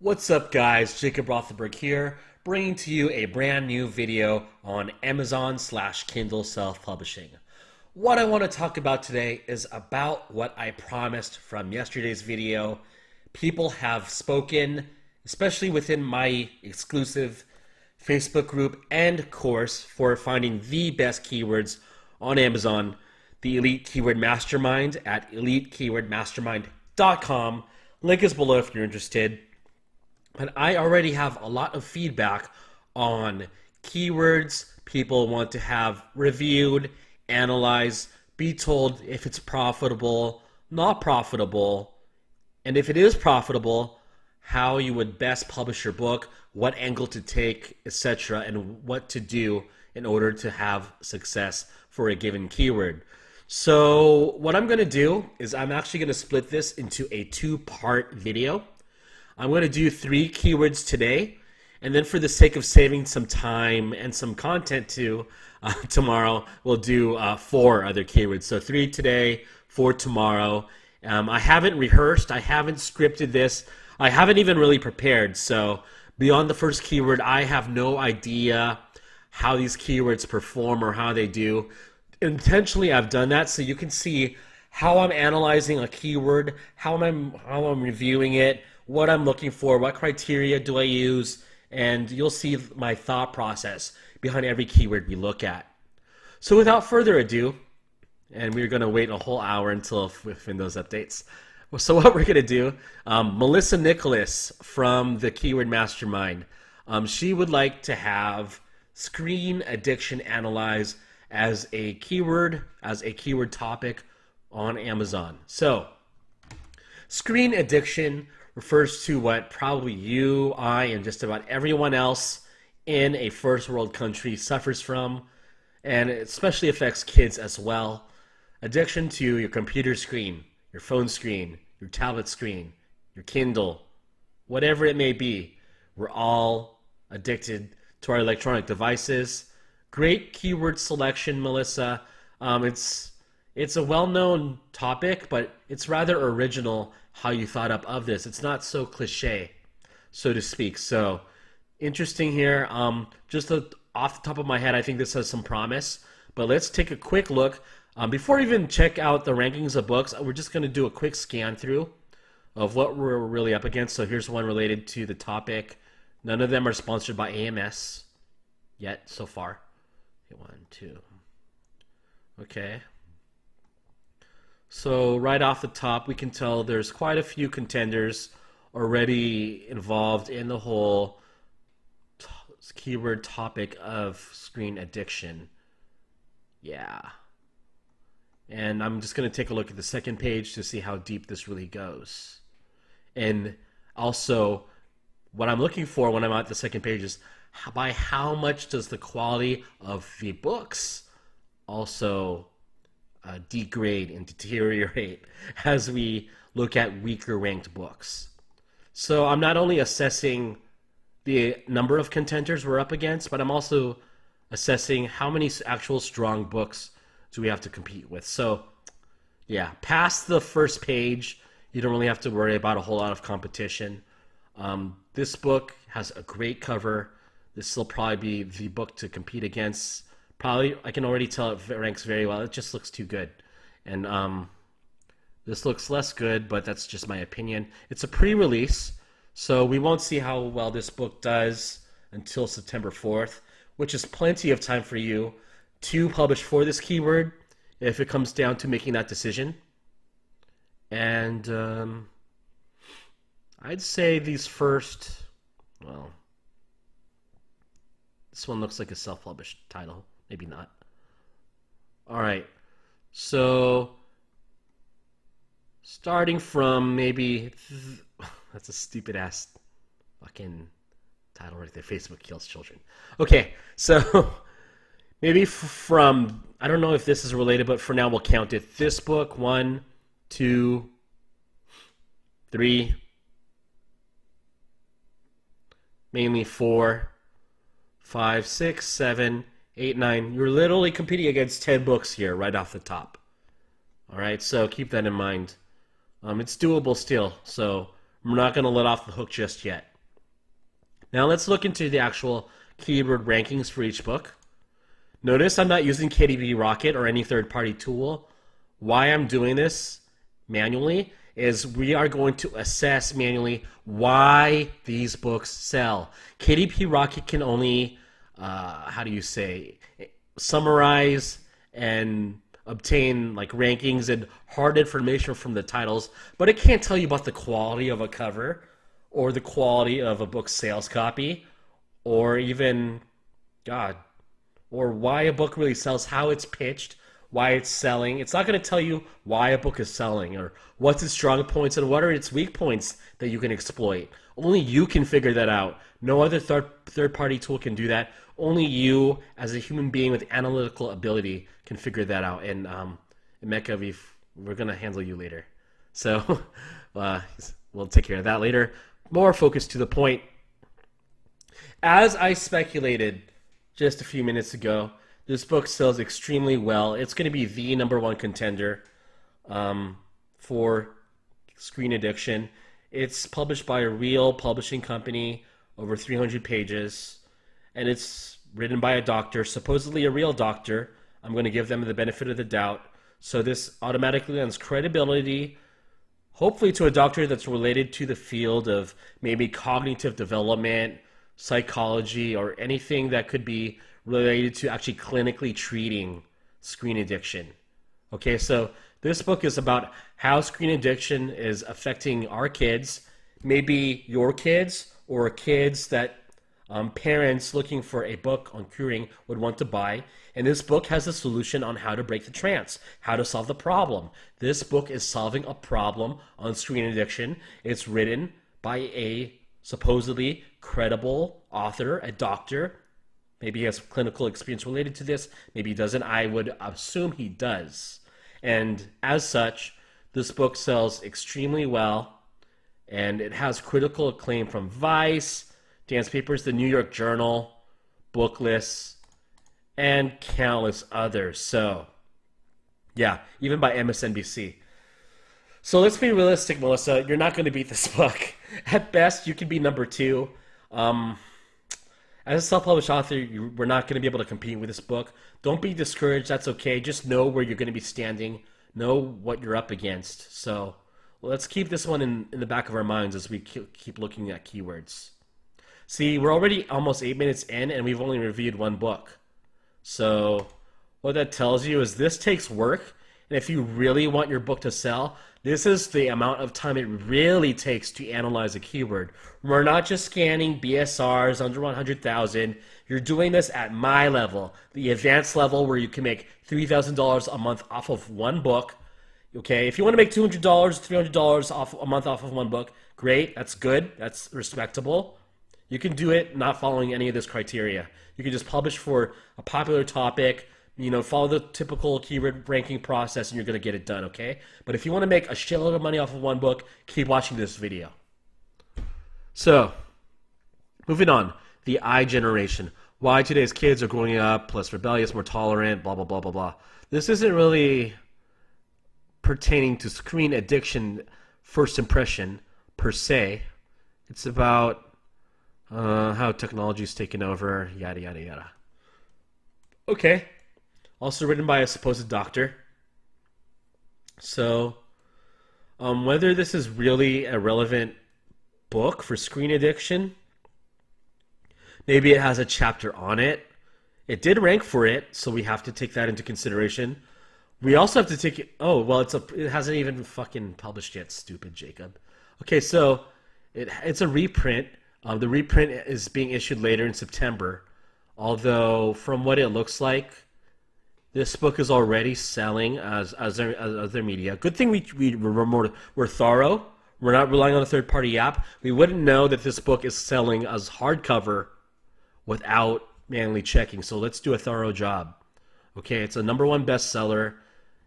What's up, guys? Jacob Rothenberg here, bringing to you a brand new video on Amazon/Kindle self-publishing. What I want to talk about today is about what I promised from yesterday's video. People have spoken, especially within my exclusive Facebook group and course for finding the best keywords on Amazon, the Elite Keyword Mastermind at elitekeywordmastermind.com. Link is below if you're interested. But I already have a lot of feedback on keywords people want to have reviewed, analyzed, be told if it's profitable, not profitable, and if it is profitable, how you would best publish your book, what angle to take, etc., and what to do in order to have success for a given keyword. So what I'm going to do is I'm actually going to split this into a two-part video. I'm going to do 3 keywords today, and then for the sake of saving some time and some content too, tomorrow we'll do 4 other keywords. So 3 today, 4 tomorrow. I haven't rehearsed, I haven't scripted this, I haven't even really prepared. So beyond the first keyword, I have no idea how these keywords perform or how they do. Intentionally, I've done that so you can see how I'm analyzing a keyword, how I'm reviewing it, what I'm looking for, what criteria do I use, and you'll see my thought process behind every keyword we look at. So without further ado, and we're going to wait a whole hour until within those updates. So what we're going to do, Melissa Nicholas from the Keyword Mastermind, she would like to have screen addiction analyzed as a keyword topic on Amazon. So screen addiction refers to what probably you, I, and just about everyone else in a first world country suffers from, and it especially affects kids as well. Addiction to your computer screen, your phone screen, your tablet screen, your Kindle, whatever it may be. We're all addicted to our electronic devices. Great keyword selection, Melissa. It's a well-known topic, but it's rather original how you thought up of this. It's not so cliche, so to speak. So interesting here. Just off the top of my head, I think this has some promise. But let's take a quick look. Before we even check out the rankings of books, we're just going to do a quick scan through of what we're really up against. So here's one related to the topic. None of them are sponsored by AMS yet so far. Okay, 1, 2. Okay. So right off the top, we can tell there's quite a few contenders already involved in the whole keyword topic of screen addiction. Yeah. And I'm just going to take a look at the second page to see how deep this really goes. And also, what I'm looking for when I'm at the second page is by how much does the quality of the books also degrade and deteriorate as we look at weaker ranked books. So I'm not only assessing the number of contenders we're up against, but I'm also assessing how many actual strong books do we have to compete with. So yeah, past the first page, you don't really have to worry about a whole lot of competition. This book has a great cover. This will probably be the book to compete against. Probably, I can already tell it ranks very well. It just looks too good. And this looks less good, but that's just my opinion. It's a pre-release, so we won't see how well this book does until September 4th, which is plenty of time for you to publish for this keyword if it comes down to making that decision. And I'd say these first, well, this one looks like a self-published title. Maybe not. All right. So starting from maybe that's a stupid ass fucking title right there. Facebook kills children. Okay. So maybe from, I don't know if this is related, but for now we'll count it. This book, 1, 2, 3, mainly 4, 5, 6, 7, 8, 9. You're literally competing against 10 books here right off the top. All right, so keep that in mind. It's doable still, so I'm not going to let off the hook just yet. Now let's look into the actual keyword rankings for each book. Notice I'm not using KDP Rocket or any third-party tool. Why I'm doing this manually is we are going to assess manually why these books sell. KDP Rocket can only, summarize and obtain like rankings and hard information from the titles, but it can't tell you about the quality of a cover or the quality of a book's sales copy or even, or why a book really sells, how it's pitched, why it's selling. It's not going to tell you why a book is selling or what's its strong points and what are its weak points that you can exploit. Only you can figure that out. No other third-party tool can do that. Only you, as a human being with analytical ability, can figure that out. And Emeka, we're going to handle you later. So we'll take care of that later. More focused to the point. As I speculated just a few minutes ago, this book sells extremely well. It's going to be the #1 contender for screen addiction. It's published by a real publishing company, over 300 pages, and it's written by a doctor, supposedly a real doctor. I'm going to give them the benefit of the doubt. So this automatically lends credibility, hopefully to a doctor that's related to the field of maybe cognitive development, psychology, or anything that could be related to actually clinically treating screen addiction. Okay, so this book is about how screen addiction is affecting our kids, maybe your kids, or kids that parents looking for a book on curing would want to buy. And this book has a solution on how to break the trance, how to solve the problem. This book is solving a problem on screen addiction. It's written by a supposedly credible author, a doctor. Maybe he has clinical experience related to this. Maybe he doesn't. I would assume he does. And as such, this book sells extremely well. And it has critical acclaim from Vice, Dance Papers, the New York Journal, Booklist, and countless others. So, yeah, even by MSNBC. So let's be realistic, Melissa. You're not going to beat this book. At best, you can be #2. As a self-published author, we're not going to be able to compete with this book. Don't be discouraged. That's okay. Just know where you're going to be standing. Know what you're up against. So let's keep this one in the back of our minds as we keep looking at keywords. See, we're already almost 8 minutes in, and we've only reviewed one book. So what that tells you is this takes work. And if you really want your book to sell, this is the amount of time it really takes to analyze a keyword. We're not just scanning BSRs under 100,000. You're doing this at my level, the advanced level where you can make $3,000 a month off of one book. Okay, if you want to make $200, $300 off a month off of one book, great. That's good. That's respectable. You can do it not following any of this criteria. You can just publish for a popular topic, follow the typical keyword ranking process, and you're going to get it done, okay? But if you want to make a shitload of money off of one book, keep watching this video. So, moving on. The I generation. Why today's kids are growing up, less rebellious, more tolerant, blah, blah, blah, blah, blah. This isn't really pertaining to screen addiction first impression, per se. It's about how technology's taken over, yada, yada, yada. Okay. Also written by a supposed doctor. So, whether this is really a relevant book for screen addiction, maybe it has a chapter on it. It did rank for it, so we have to take that into consideration. We also have to take it. Oh, well, it hasn't even fucking published yet. Stupid Jacob. Okay, so it's a reprint. The reprint is being issued later in September. Although, from what it looks like, this book is already selling as other media. Good thing we're thorough. We're not relying on a third-party app. We wouldn't know that this book is selling as hardcover without manually checking. So let's do a thorough job. Okay, it's a #1 bestseller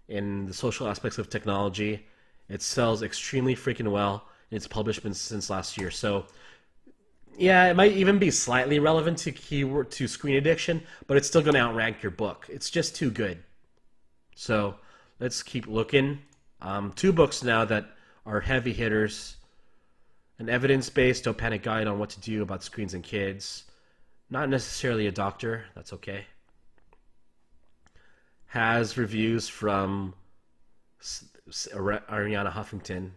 in the social aspects of technology. It sells extremely freaking well. It's published since last year. So yeah, it might even be slightly relevant to screen addiction, but it's still going to outrank your book. It's just too good. So let's keep looking. 2 books now that are heavy hitters. An evidence-based don't panic guide on what to do about screens and kids. Not necessarily a doctor. That's okay. Has reviews from Ariana Huffington.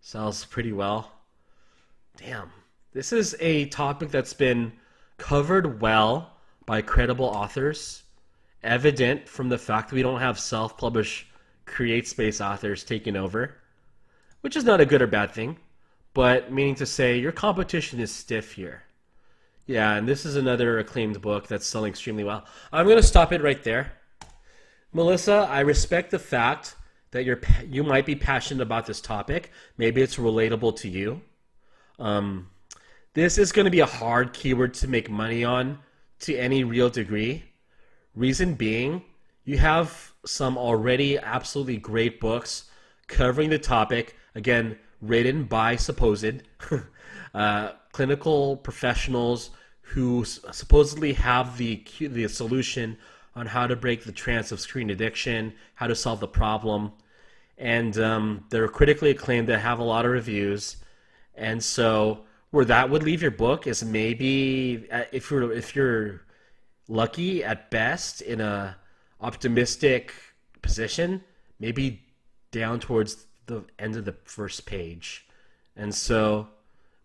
Sells pretty well. Damn. This is a topic that's been covered well by credible authors. Evident from the fact that we don't have self-published create space authors taking over. Which is not a good or bad thing. But meaning to say, your competition is stiff here. Yeah, and this is another acclaimed book that's selling extremely well. I'm going to stop it right there. Melissa, I respect the fact that you might be passionate about this topic. Maybe it's relatable to you. This is going to be a hard keyword to make money on to any real degree. Reason being, you have some already absolutely great books covering the topic. Again, written by supposed clinical professionals who supposedly have the solution on how to break the trance of screen addiction, how to solve the problem. And they're critically acclaimed. They have a lot of reviews. And so where that would leave your book is maybe, if you're lucky at best, in a optimistic position, maybe down towards the end of the first page. And so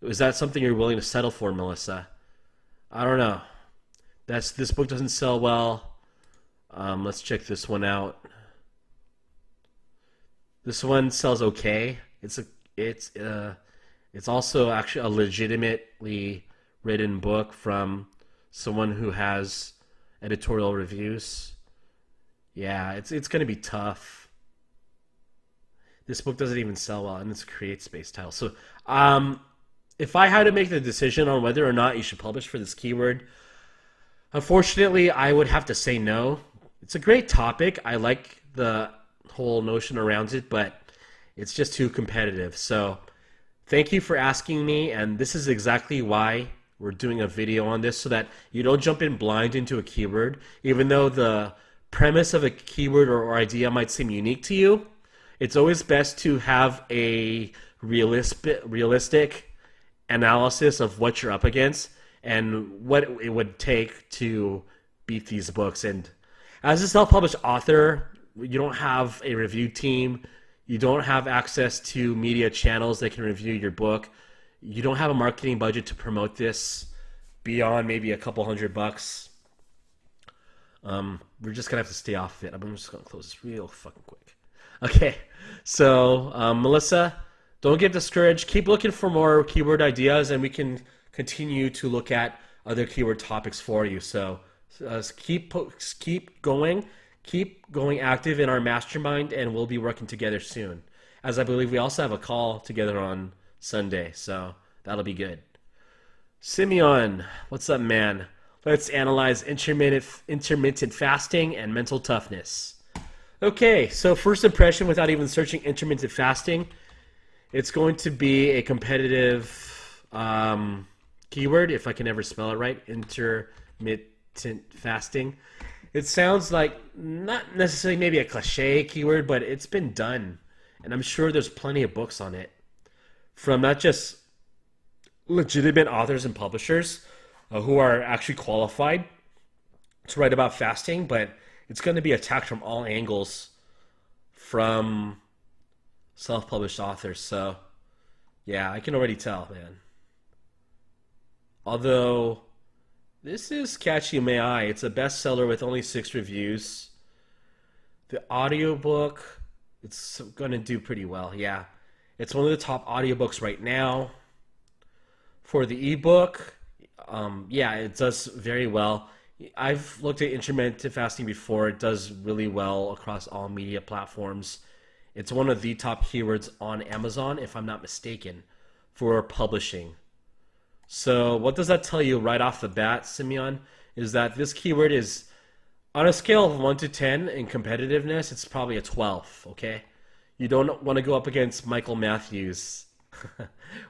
is that something you're willing to settle for, Melissa? I don't know. This book doesn't sell well. Let's check this one out. This one sells okay. It's also actually a legitimately written book from someone who has editorial reviews. Yeah, it's going to be tough. This book doesn't even sell well, and it's a create space title. So, if I had to make the decision on whether or not you should publish for this keyword, unfortunately, I would have to say no. It's a great topic. I like the whole notion around it, but it's just too competitive. So, thank you for asking me, and this is exactly why we're doing a video on this, so that you don't jump in blind into a keyword, even though the premise of a keyword or idea might seem unique to you. It's always best to have a realistic analysis of what you're up against and what it would take to beat these books. And as a self-published author, you don't have a review team. You don't have access to media channels that can review your book. You don't have a marketing budget to promote this beyond maybe a couple $100. We're just going to have to stay off of it. I'm just going to close this real fucking quick. Okay, so Melissa, don't get discouraged. Keep looking for more keyword ideas, and we can continue to look at other keyword topics for you. So keep going active in our mastermind, and we'll be working together soon. As I believe we also have a call together on Sunday, so that'll be good. Simeon, what's up, man? Let's analyze intermittent fasting and mental toughness. Okay, so first impression without even searching intermittent fasting, it's going to be a competitive keyword, if I can ever spell it right, intermittent fasting. It sounds like not necessarily maybe a cliche keyword, but it's been done. And I'm sure there's plenty of books on it from not just legitimate authors and publishers who are actually qualified to write about fasting, but it's going to be attacked from all angles from self-published authors. So, yeah, I can already tell, man. Although, this is catchy in my eye. It's a bestseller with only 6 reviews. The audiobook, it's going to do pretty well, yeah. It's one of the top audiobooks right now. For the ebook, yeah, it does very well. I've looked at intermittent fasting before. It does really well across all media platforms. It's one of the top keywords on Amazon, if I'm not mistaken, for publishing. So what does that tell you right off the bat, Simeon? Is that this keyword is, on a scale of 1 to 10 in competitiveness, it's probably a 12, okay? You don't want to go up against Michael Matthews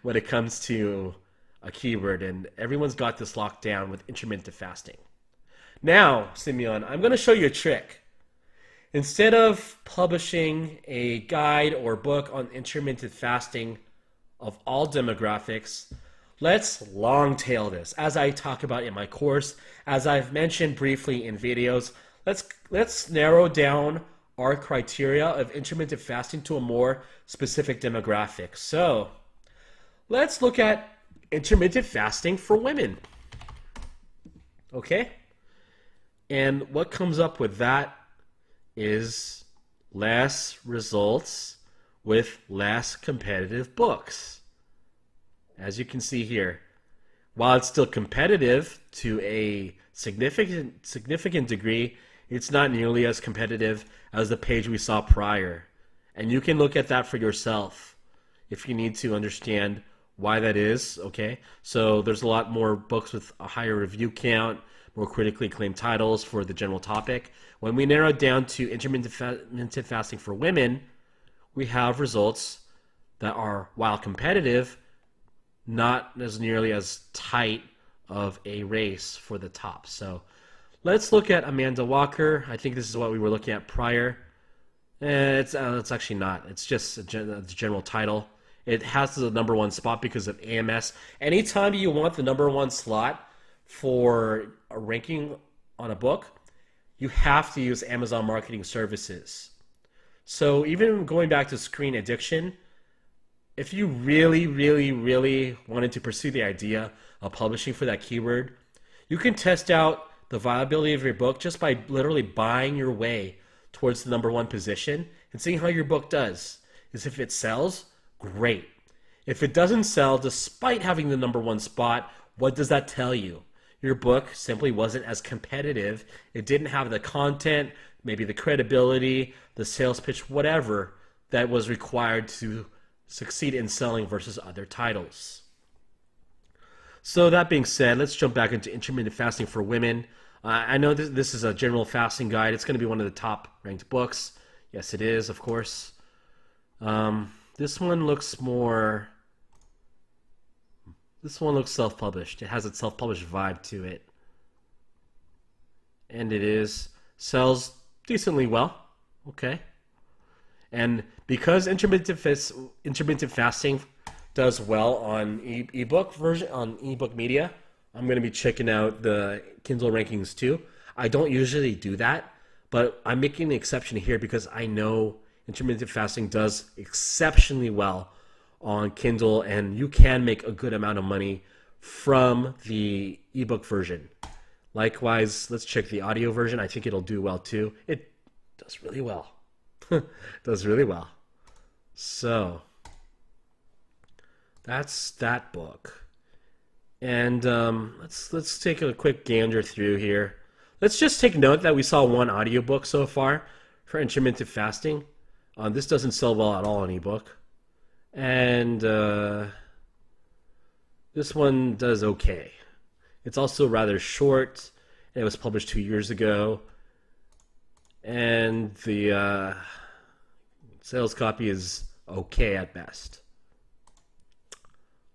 when it comes to a keyword, and everyone's got this locked down with intermittent fasting. Now, Simeon, I'm going to show you a trick. Instead of publishing a guide or book on intermittent fasting of all demographics. Let's long tail this, as I talk about in my course, as I've mentioned briefly in videos. Let's narrow down our criteria of intermittent fasting to a more specific demographic. So let's look at intermittent fasting for women. Okay? And what comes up with that is less results with less competitive books. As you can see here, while it's still competitive to a significant degree, it's not nearly as competitive as the page we saw prior. And you can look at that for yourself if you need to understand why that is, okay? So there's a lot more books with a higher review count, more critically acclaimed titles for the general topic. When we narrow it down to intermittent fasting for women, we have results that are, while competitive, not as nearly as tight of a race for the top. So let's look at Amanda Walker. I think this is what we were looking at prior. It's actually not. It's just a general title. It has the number one spot because of AMS. Anytime you want the number one slot for a ranking on a book, you have to use Amazon Marketing Services. So even going back to screen addiction, if you really, really, really wanted to pursue the idea of publishing for that keyword, you can test out the viability of your book just by literally buying your way towards the number one position and seeing how your book does. Is if it sells, great. If it doesn't sell, despite having the number one spot, what does that tell you? Your book simply wasn't as competitive. It didn't have the content, maybe the credibility, the sales pitch, whatever that was required to succeed in selling versus other titles. So that being said, let's jump back into intermittent fasting for women. I know this is a general fasting guide. It's going to be one of the top ranked books. Yes, it is, of course. This one looks self-published. It has a self-published vibe to it. And it sells decently well. Okay. And because intermittent fasting does well on ebook version, on ebook media, I'm going to be checking out the Kindle rankings too. I don't usually do that, but I'm making an exception here because I know intermittent fasting does exceptionally well on Kindle, and you can make a good amount of money from the ebook version. Likewise, let's check the audio version. I think it'll do well too. It does really well. Does really well. So that's that book. And let's take a quick gander through here. Let's just take note that we saw one audiobook so far for intermittent fasting. This doesn't sell well at all on ebook. And this one does okay. It's also rather short. It was published 2 years ago. And the sales copy is okay at best.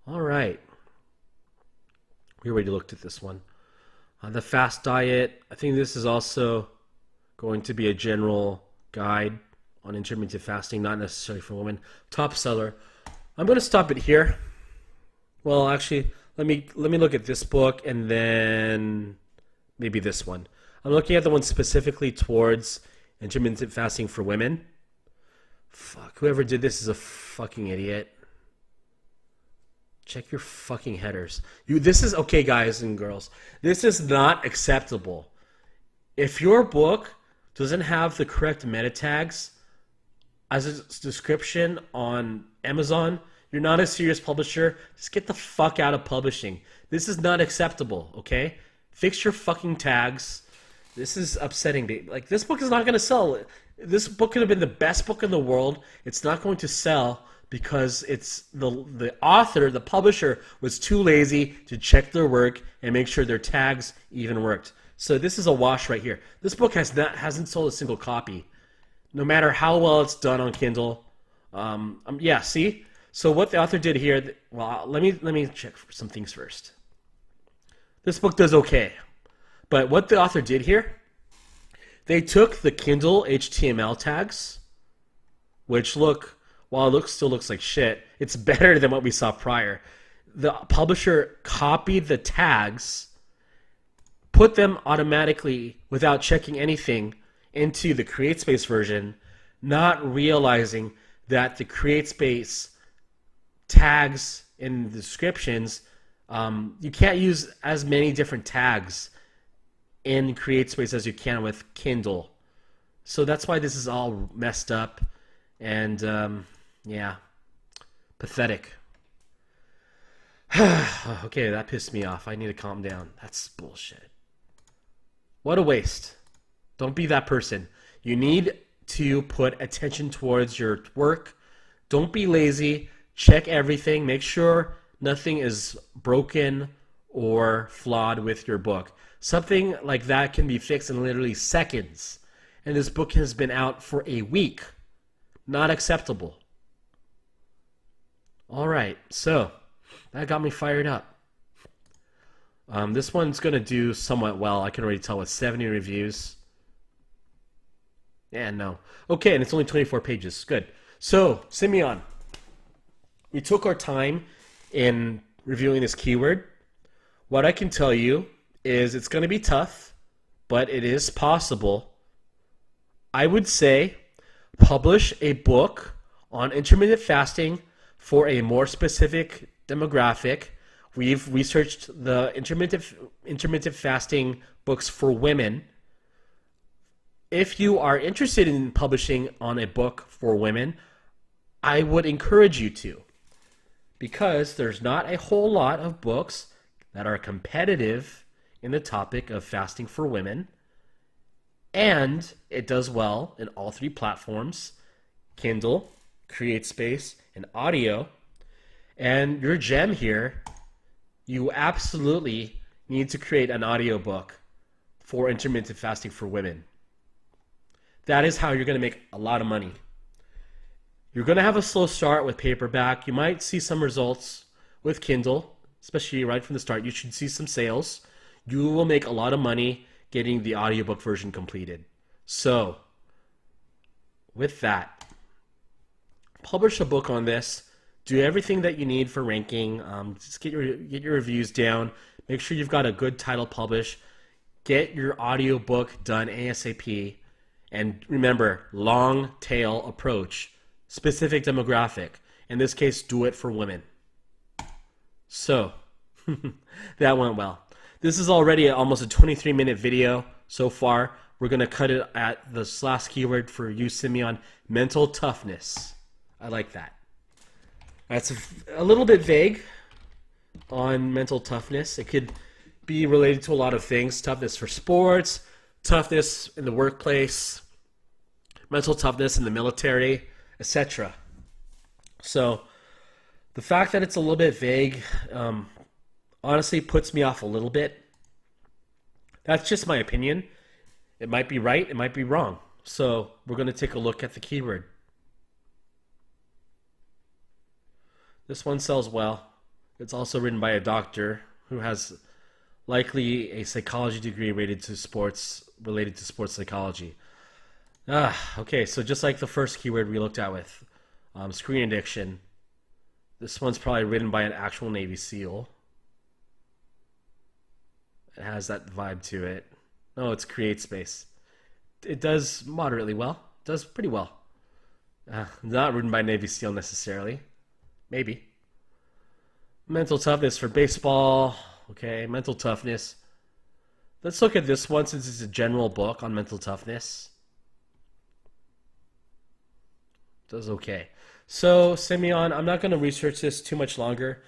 All right. We already looked at this one. The fast diet. I think this is also going to be a general guide on intermittent fasting, not necessarily for women. Top seller. I'm going to stop it here. Well, actually, let me look at this book and then maybe this one. I'm looking at the one specifically towards intermittent fasting for women. Fuck, whoever did this is a fucking idiot. Check your fucking headers. This is okay, guys and girls. This is not acceptable. If your book doesn't have the correct meta tags as a description on Amazon, you're not a serious publisher. Just get the fuck out of publishing. This is not acceptable, okay? Fix your fucking tags. This is upsetting me. Like, this book is not going to sell. This book could have been the best book in the world. It's not going to sell because it's the author, the publisher, was too lazy to check their work and make sure their tags even worked. So this is a wash right here. This book hasn't sold a single copy, no matter how well it's done on Kindle. Yeah, see. So what the author did here. Well, let me check some things first. This book does okay, but what the author did here, they took the Kindle HTML tags, which look, while it still looks like shit, it's better than what we saw prior. The publisher copied the tags, put them automatically without checking anything into the CreateSpace version, not realizing that the CreateSpace tags in the descriptions, you can't use as many different tags in CreateSpace as you can with Kindle. So that's why this is all messed up and yeah, pathetic. Okay, that pissed me off. I need to calm down. That's bullshit. What a waste. Don't be that person. You need to put attention towards your work. Don't be lazy. Check everything. Make sure nothing is broken or flawed with your book. Something like that can be fixed in literally seconds. And this book has been out for a week. Not acceptable. All right, so that got me fired up. This one's going to do somewhat well. I can already tell with 70 reviews. Yeah, no. Okay, and it's only 24 pages. Good. So, Simeon, we took our time in reviewing this keyword. What I can tell you is it's going to be tough, but it is possible. I would say publish a book on intermittent fasting for a more specific demographic. We've researched the intermittent fasting books for women. If you are interested in publishing on a book for women, I would encourage you to, because there's not a whole lot of books that are competitive in the topic of fasting for women, and it does well in all three platforms: Kindle, CreateSpace, and audio. And your gem here, you absolutely need to create an audiobook for intermittent fasting for women. That is how you're going to make a lot of money. You're going to have a slow start with paperback. You might see some results with Kindle, especially right from the start. You should see some sales. You will make a lot of money getting the audiobook version completed. So, with that, publish a book on this. Do everything that you need for ranking. Just get your reviews down. Make sure you've got a good title published. Get your audiobook done ASAP. And remember, long tail approach. Specific demographic. In this case, do it for women. So, that went well. This is already almost a 23-minute video so far. We're going to cut it at this last keyword for you, Simeon: mental toughness. I like that. That's a little bit vague on mental toughness. It could be related to a lot of things. Toughness for sports, toughness in the workplace, mental toughness in the military, etc. So the fact that it's a little bit vague honestly puts me off a little bit. That's just my opinion. It might be right, it might be wrong. So we're going to take a look at the keyword. This one sells well. It's also written by a doctor who has likely a psychology degree related to sports psychology. Okay, so just like the first keyword we looked at with screen addiction, this one's probably written by an actual Navy SEAL. It has that vibe to it. No, it's CreateSpace. It does moderately well. It does pretty well. Not written by Navy SEAL necessarily. Maybe. Mental toughness for baseball. Okay, mental toughness. Let's look at this one since it's a general book on mental toughness. Does okay. So, Simeon, I'm not going to research this too much longer.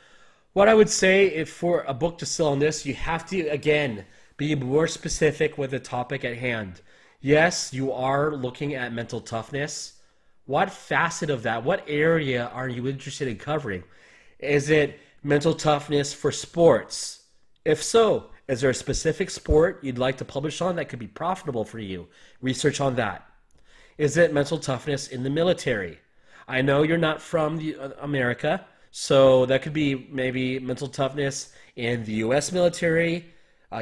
What I would say, if for a book to sell on this, you have to, again, be more specific with the topic at hand. Yes, you are looking at mental toughness. What facet of that, what area are you interested in covering? Is it mental toughness for sports? If so, is there a specific sport you'd like to publish on that could be profitable for you? Research on that. Is it mental toughness in the military? I know you're not from America, so that could be maybe mental toughness in the U.S. military,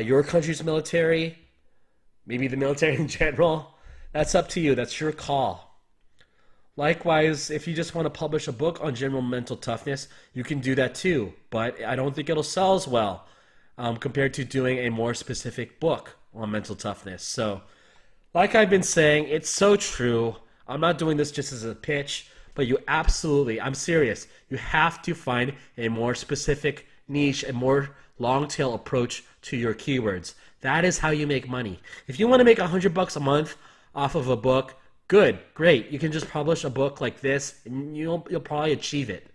your country's military, maybe the military in general. That's up to you. That's your call. Likewise, if you just want to publish a book on general mental toughness, you can do that too. But I don't think it'll sell as well compared to doing a more specific book on mental toughness. So, like I've been saying, it's so true. I'm not doing this just as a pitch, but you absolutely, I'm serious, you have to find a more specific niche, a more long tail approach to your keywords. That is how you make money. If you want to make $100 a month off of a book, good, great. You can just publish a book like this and you'll probably achieve it.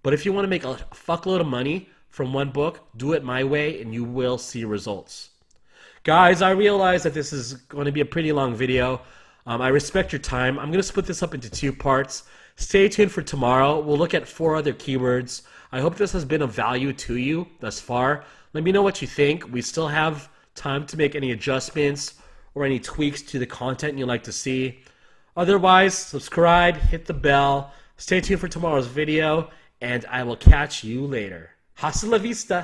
But if you want to make a fuckload of money from one book, do it my way and you will see results. Guys, I realize that this is going to be a pretty long video. I respect your time. I'm going to split this up into 2 parts. Stay tuned for tomorrow. We'll look at 4 other keywords. I hope this has been of value to you thus far. Let me know what you think. We still have time to make any adjustments or any tweaks to the content you'd like to see. Otherwise, subscribe, hit the bell, stay tuned for tomorrow's video, and I will catch you later. Hasta la vista!